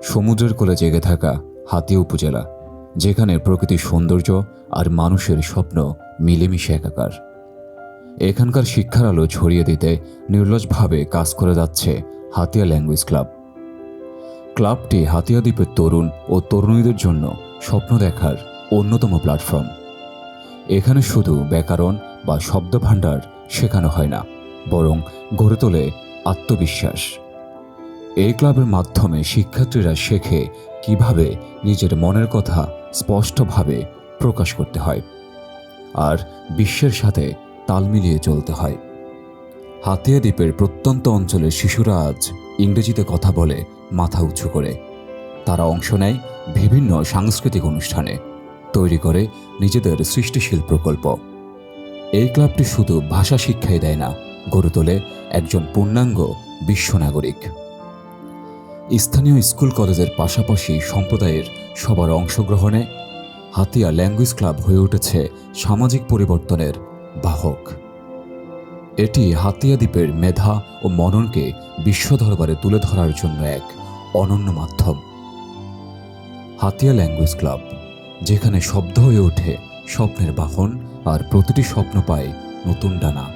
সমুদ্রের কোলে জেগে থাকা হাতিয়া উপজেলা, যেখানে প্রকৃতির সৌন্দর্য আর মানুষের স্বপ্ন মিলেমিশে একাকার। এখানকার শিক্ষার আলো ছড়িয়ে দিতে নির্লজ্জভাবে কাজ করে যাচ্ছে হাতিয়া ল্যাঙ্গুয়েজ ক্লাব। ক্লাবটি হাতিয়া দ্বীপের তরুণ ও তরুণীদের জন্য স্বপ্ন দেখার অন্যতম প্ল্যাটফর্ম। এখানে শুধু ব্যাকরণ বা শব্দভাণ্ডার শেখানো হয় না, বরং গড়ে তোলে আত্মবিশ্বাস। এই ক্লাবের মাধ্যমে শিক্ষার্থীরা শেখে কিভাবে নিজের মনের কথা স্পষ্টভাবে প্রকাশ করতে হয় আর বিশ্বের সাথে তাল মিলিয়ে চলতে হয়। হাতিয়া দ্বীপের প্রত্যন্ত অঞ্চলের শিশুরা আজ ইংরেজিতে কথা বলে মাথা উঁচু করে। তারা অংশ নেয় বিভিন্ন সাংস্কৃতিক অনুষ্ঠানে, তৈরি করে নিজেদের সৃষ্টিশীল প্রকল্প। এই ক্লাবটি শুধু ভাষা শিক্ষাই দেয় না, গড়ে তোলে একজন পূর্ণাঙ্গ বিশ্বনাগরিক। স্থানীয় স্কুল কলেজের পাশাপাশি সম্প্রদায়ের সবার অংশগ্রহণে হাতিয়া ল্যাঙ্গুয়েজ ক্লাব হয়ে উঠেছে সামাজিক পরিবর্তনের বাহক। এটি হাতিয়া দ্বীপের মেধা ও মননকে বিশ্ব দরবারে তুলে ধরার জন্য এক অনন্য মাধ্যম। হাতিয়া ল্যাঙ্গুয়েজ ক্লাব, যেখানে শব্দ হয়ে ওঠে স্বপ্নের বাহন আর প্রতিটি স্বপ্ন পায় নতুন ডানা।